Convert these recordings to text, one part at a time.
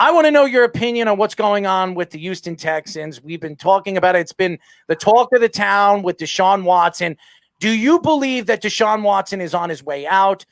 I want to know your opinion on what's going on with the Houston Texans. We've been talking about it. It's been the talk of the town with Deshaun Watson. Do you believe that Deshaun Watson is on his way out?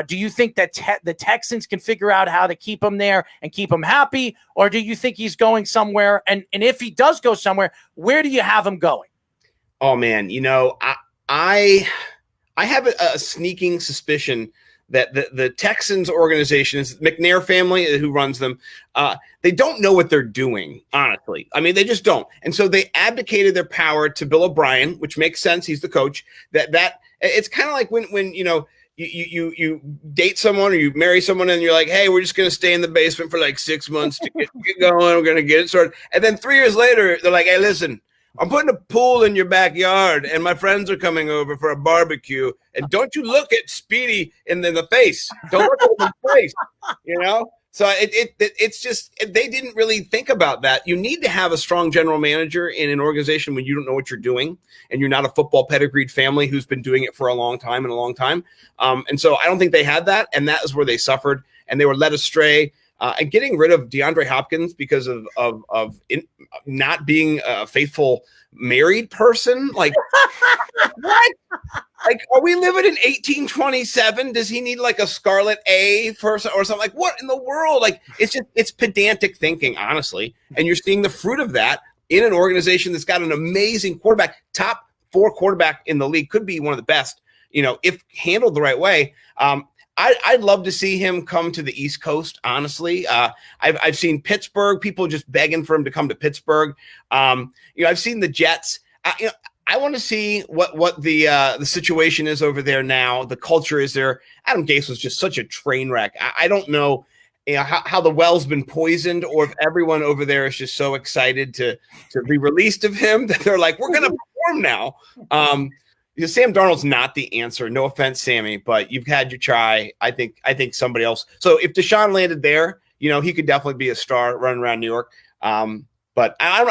Do you think that the Texans can figure out how to keep him there and keep him happy? Or do you think he's going somewhere? And if he does go somewhere, where do you have him going? Oh, man, I have a sneaking suspicion that the Texans organization is McNair family who runs them. They don't know what they're doing, honestly. I mean, they just don't. And so they abdicated their power to Bill O'Brien, which makes sense. He's the coach. That it's kind of like when you date someone or you marry someone and you're like, hey, we're just going to stay in the basement for like 6 months to get going. We're going to get it sorted. And then 3 years later, they're like, hey, listen, I'm putting a pool in your backyard, and my friends are coming over for a barbecue. And don't you look at Speedy in the face. Don't look at him in the face, So it's just they didn't really think about that. You need to have a strong general manager in an organization when you don't know what you're doing, and you're not a football pedigreed family who's been doing it for a long time. And so I don't think they had that, and that is where they suffered, and they were led astray. And getting rid of DeAndre Hopkins because of not being a faithful married person, like what? Like, are we living in 1827? Does he need like a Scarlet A person or something? Like, what in the world? Like, it's pedantic thinking, honestly. And you're seeing the fruit of that in an organization that's got an amazing quarterback, top 4 quarterback in the league, could be one of the best, if handled the right way. I'd love to see him come to the East Coast, honestly. I've seen Pittsburgh, people just begging for him to come to Pittsburgh. I've seen the Jets. I want to see what the situation is over there now. The culture is there. Adam Gase was just such a train wreck. I don't know, how the well's been poisoned, or if everyone over there is just so excited to be released of him that they're like, we're going to perform now. Sam Darnold's not the answer. No offense, Sammy, but you've had your try. I think somebody else. So if Deshaun landed there, he could definitely be a star running around New York. But I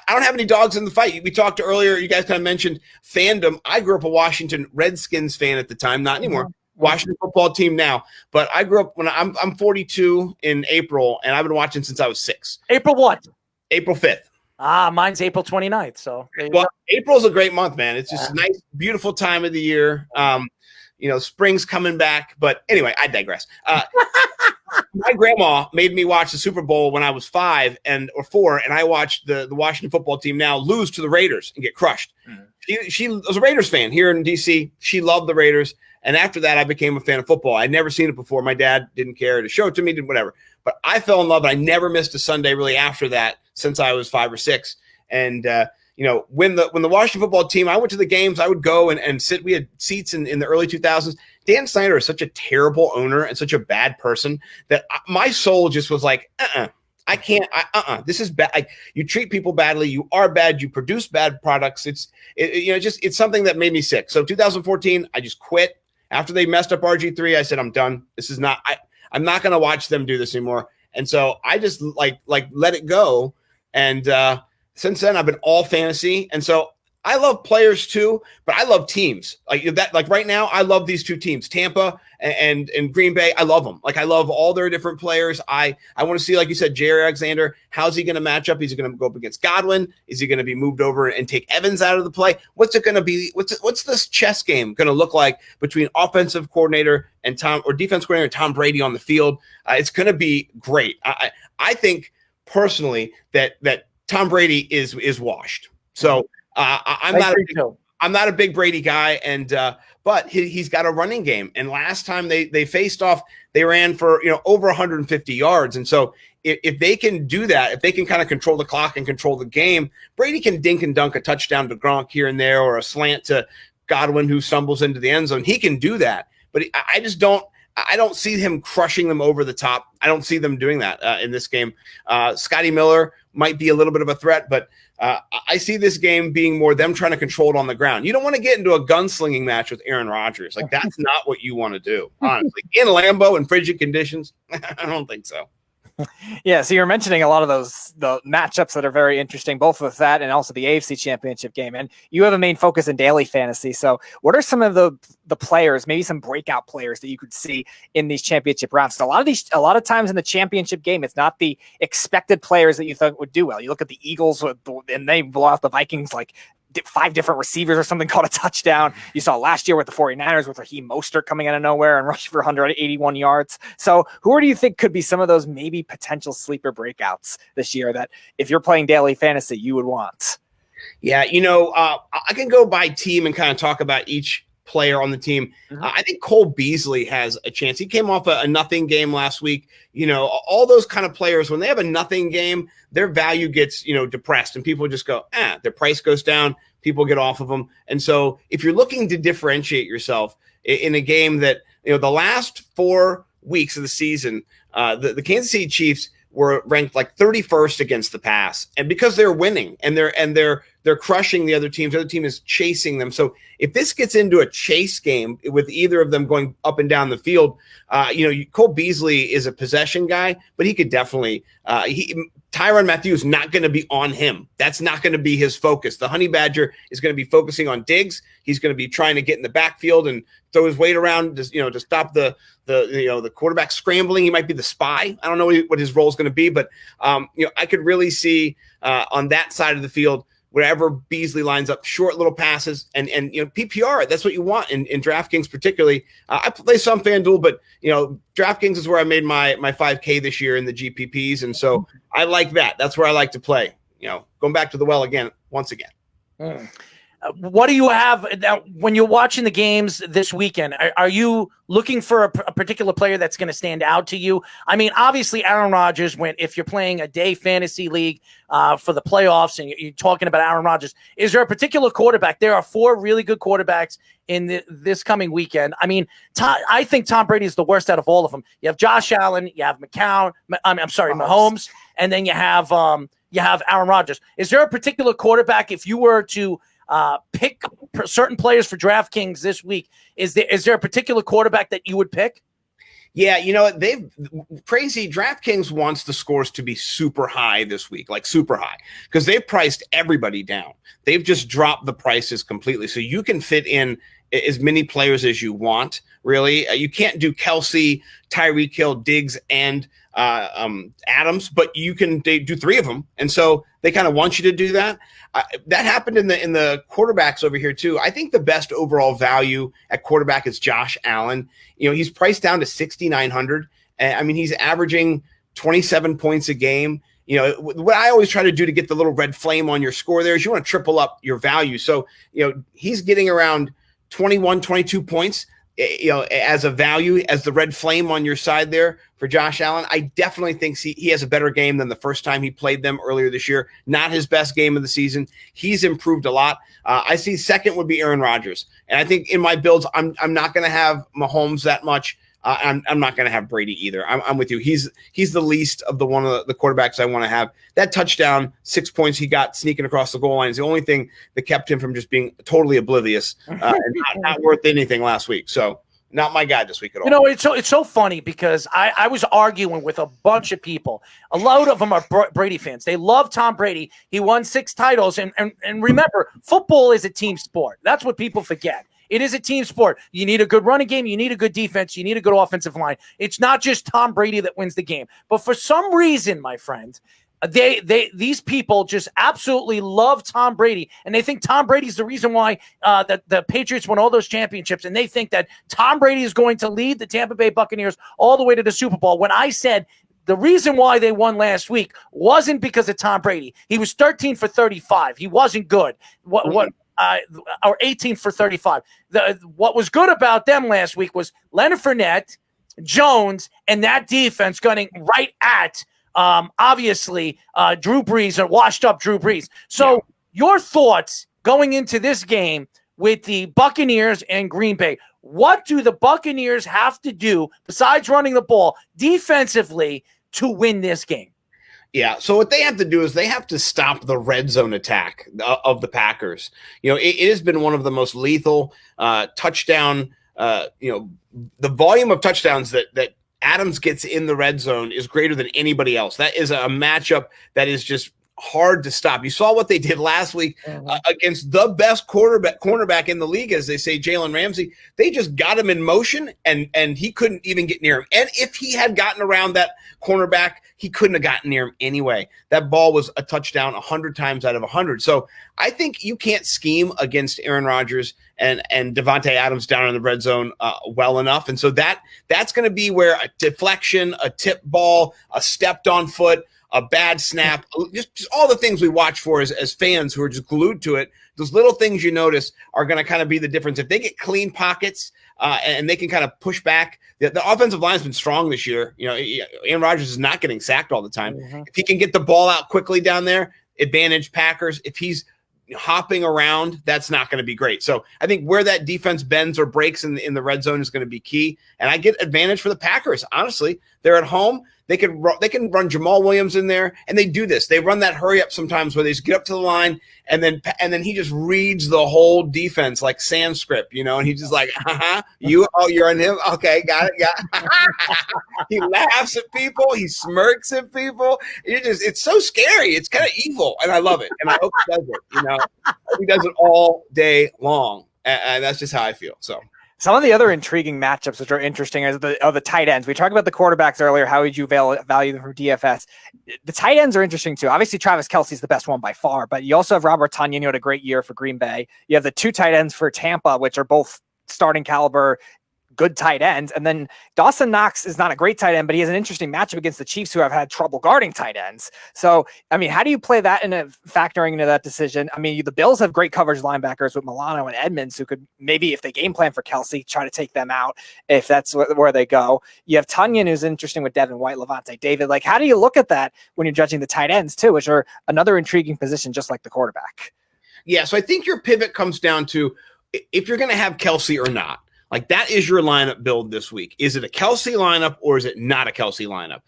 don't have any dogs in the fight. We talked earlier. You guys kind of mentioned fandom. I grew up a Washington Redskins fan at the time, not anymore. Washington football team now. But I grew up when I'm 42 in April, and I've been watching since I was 6. April what? April 5th. Mine's April 29th. So April's a great month, man. It's just a nice, beautiful time of the year. Spring's coming back. But anyway, I digress. My grandma made me watch the Super Bowl when I was 5 or 4, and I watched the Washington football team now lose to the Raiders and get crushed. She was a Raiders fan here in D.C. She loved the Raiders. And after that, I became a fan of football. I'd never seen it before. My dad didn't care to show it to me, whatever. But I fell in love, and I never missed a Sunday really after that since I was 5 or 6. And, when the Washington football team, I went to the games, I would go and sit. We had seats in the early 2000s. Dan Snyder is such a terrible owner and such a bad person that my soul just was like, I can't, this is bad. You treat people badly. You are bad. You produce bad products. It's something that made me sick. So 2014, I just quit. After they messed up RG3, I said, I'm done. This is not, I'm not going to watch them do this anymore. And so I just like let it go. And since then I've been all fantasy. And so I love players too, but I love teams like that. Like right now, I love these 2 teams, Tampa and Green Bay. I love them. Like I love all their different players. I want to see, like you said, Jerry Alexander. How's he going to match up? Is he going to go up against Godwin? Is he going to be moved over and take Evans out of the play? What's it going to be? What's this chess game going to look like between offensive coordinator and defense coordinator Tom Brady on the field? It's going to be great. I think personally that Tom Brady is washed. So. I'm not a big Brady guy, and but he's got a running game. And last time they faced off, they ran for over 150 yards. And so if they can do that, if they can kind of control the clock and control the game, Brady can dink and dunk a touchdown to Gronk here and there, or a slant to Godwin who stumbles into the end zone. He can do that, but I just don't. I don't see him crushing them over the top. I don't see them doing that in this game. Scotty Miller might be a little bit of a threat, but I see this game being more them trying to control it on the ground. You don't want to get into a gunslinging match with Aaron Rodgers. Like, that's not what you want to do, honestly. In Lambeau in frigid conditions, I don't think so. Yeah, so you're mentioning a lot of the matchups that are very interesting, both with that and also the AFC Championship game. And you have a main focus in daily fantasy. So what are some of the players, maybe some breakout players that you could see in these championship rounds? So a lot of times in the championship game, it's not the expected players that you thought would do well. You look at the Eagles and they blow out the Vikings like 5 different receivers or something called a touchdown. You saw last year with the 49ers with Raheem Mostert coming out of nowhere and rushing for 181 yards. So who do you think could be some of those maybe potential sleeper breakouts this year that if you're playing daily fantasy, you would want? Yeah, I can go by team and kind of talk about each player on the team. I think Cole Beasley has a chance. He came off a nothing game last week. All those kind of players, when they have a nothing game, their value gets, depressed and people just go, their price goes down. People get off of them. And so if you're looking to differentiate yourself in a game that, the last 4 weeks of the season, the Kansas City Chiefs were ranked like 31st against the pass, and because they're winning and they're crushing the other teams, the other team is chasing them. So if this gets into a chase game with either of them going up and down the field, Cole Beasley is a possession guy, but he could definitely Tyrann Mathieu is not going to be on him. That's not going to be his focus. The Honey Badger is going to be focusing on Diggs. He's going to be trying to get in the backfield and throw his weight around to stop the quarterback scrambling. He might be the spy. I don't know what his role is going to be, but I could really see on that side of the field, wherever Beasley lines up, short little passes and PPR. That's what you want in DraftKings, particularly. I play some FanDuel, but DraftKings is where I made my 5K this year in the GPPs, and so I like that. That's where I like to play. Going back to the well once again. What do you have now when you're watching the games this weekend? Are you looking for a particular player that's going to stand out to you? I mean, obviously, Aaron Rodgers, if you're playing a day fantasy league for the playoffs and you're talking about Aaron Rodgers, is there a particular quarterback? There are 4 really good quarterbacks in this coming weekend. I mean, I think Tom Brady is the worst out of all of them. You have Josh Allen, you have Mahomes, and then you have Aaron Rodgers. Is there a particular quarterback, if you were to pick certain players for DraftKings this week, is there a particular quarterback that you would pick? Yeah, crazy. DraftKings wants the scores to be super high this week, like super high, because they've priced everybody down. They've just dropped the prices completely. So you can fit in as many players as you want, really. You can't do Kelsey, Tyreek Hill, Diggs, and Adams, but you can do 3 of them. And so they kind of want you to do that. That happened in the quarterbacks over here too. I think the best overall value at quarterback is Josh Allen. He's priced down to 6,900. I mean, he's averaging 27 points a game. What I always try to do to get the little red flame on your score there is you want to triple up your value. So, he's getting around 21, 22 points, as a value, as the red flame on your side there for Josh Allen. I definitely think he has a better game than the first time he played them earlier this year. Not his best game of the season. He's improved a lot. I see second would be Aaron Rodgers. And I think in my builds, I'm not going to have Mahomes that much. I'm not going to have Brady either. I'm with you. He's the least of the one of the quarterbacks I want to have. That touchdown, 6 points he got sneaking across the goal line is the only thing that kept him from just being totally oblivious and not worth anything last week. So not my guy this week at all. It's so funny because I was arguing with a bunch of people. A lot of them are Brady fans. They love Tom Brady. He won 6 titles. And remember, football is a team sport. That's what people forget. It is a team sport. You need a good running game. You need a good defense. You need a good offensive line. It's not just Tom Brady that wins the game. But for some reason, my friend, these people just absolutely love Tom Brady, and they think Tom Brady's the reason why the Patriots won all those championships, and they think that Tom Brady is going to lead the Tampa Bay Buccaneers all the way to the Super Bowl. When I said the reason why they won last week wasn't because of Tom Brady. He was 13 for 35. He wasn't good. Or 18 for 35. What was good about them last week was Leonard Fournette, Jones, and that defense gunning right at, obviously, Drew Brees, or washed up Drew Brees. So your thoughts going into this game with the Buccaneers and Green Bay. What do the Buccaneers have to do besides running the ball defensively to win this game? Yeah, so what they have to do is they have to stop the red zone attack of the Packers. It has been one of the most lethal touchdown, the volume of touchdowns that Adams gets in the red zone is greater than anybody else. That is a matchup that is just hard to stop. You saw what they did last week against the best cornerback in the league, as they say, Jalen Ramsey. They just got him in motion, and he couldn't even get near him. And if he had gotten around that cornerback, he couldn't have gotten near him anyway. That ball was a touchdown 100 times out of 100. So I think you can't scheme against Aaron Rodgers and Devontae Adams down in the red zone well enough. And so that's going to be where a deflection, a tip ball, a stepped on foot, a bad snap, just all the things we watch for as fans who are just glued to it. Those little things you notice are going to kind of be the difference. If they get clean pockets and they can kind of push back, the offensive line has been strong this year. You know, Aaron Rodgers is not getting sacked all the time. If he can get the ball out quickly down there, advantage Packers. If he's hopping around, that's not going to be great. So I think where that defense bends or breaks in the red zone is going to be key. And I get advantage for the Packers. Honestly, they're at home. They can run Jamal Williams in there, and they do this. They run that hurry up sometimes where they just get up to the line, and then he just reads the whole defense like Sanskrit, you know, and he's just like, you're on him, okay, got it. He laughs at people, he smirks at people. It's so scary. It's kind of evil, and I love it, and I hope he does it. You know, he does it all day long, and that's just how I feel. So. Some of the other intriguing matchups, which are interesting, are the tight ends. We talked about the quarterbacks earlier. How would you value them from DFS? The tight ends are interesting too. Obviously, Travis Kelce's the best one by far, but you also have Robert Tonyan, who had a great year for Green Bay. You have the two tight ends for Tampa, which are both starting caliber, good tight ends. And then Dawson Knox is not a great tight end, but he has an interesting matchup against the Chiefs, who have had trouble guarding tight ends. So, I mean, how do you play that factoring into that decision? I mean, the Bills have great coverage linebackers with Milano and Edmonds, who could maybe, if they game plan for Kelce, try to take them out if that's where they go. You have Tonyan, who's interesting with Devin White, Levante David. Like, how do you look at that when you're judging the tight ends too, which are another intriguing position, just like the quarterback? Yeah. So I think your pivot comes down to if you're going to have Kelce or not. Like, that is your lineup build this week. Is it a Kelce lineup or is it not a Kelce lineup?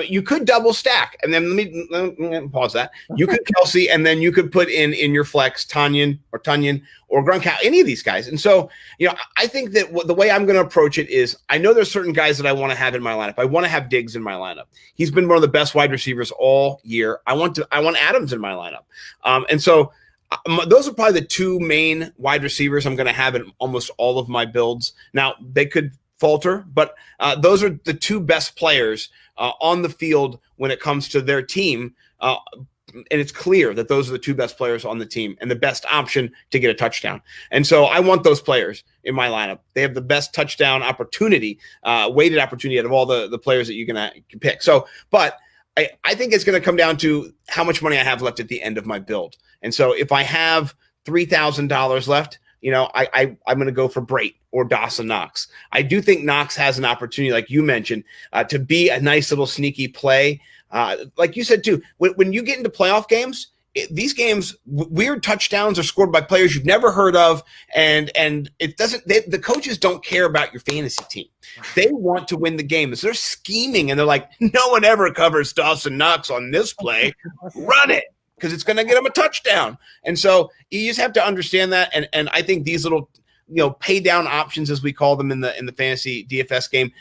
You could double stack, and then let me pause that. You could Kelce, and then you could put in your flex Tonyan or Gronkowski, any of these guys. And so, you know, I think that the way I'm going to approach it is, I know there's certain guys that I want to have in my lineup. I want to have Diggs in my lineup. He's been one of the best wide receivers all year. I want Adams in my lineup, and so. Those are probably the two main wide receivers I'm going to have in almost all of my builds. Now, they could falter, but those are the two best players on the field when it comes to their team. And it's clear that those are the two best players on the team and the best option to get a touchdown. And so I want those players in my lineup. They have the best touchdown opportunity, weighted opportunity out of all the players that you can pick. So, but I think it's going to come down to how much money I have left at the end of my build. And so if I have $3,000 left, you know, I'm going to go for Brait or Dawson Knox. I do think Knox has an opportunity, like you mentioned, to be a nice little sneaky play. Like you said, too, when you get into playoff games, these games, weird touchdowns are scored by players you've never heard of, and it doesn't. The coaches don't care about your fantasy team; they want to win the game. So they're scheming, and they're like, "No one ever covers Dawson Knox on this play. Run it, because it's going to get him a touchdown." And so you just have to understand that. And I think these little, you know, pay down options, as we call them in the fantasy DFS game,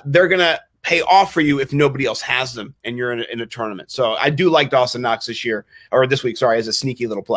they're going to pay off for you if nobody else has them and you're in a tournament. So I do like Dawson Knox this week, as a sneaky little play.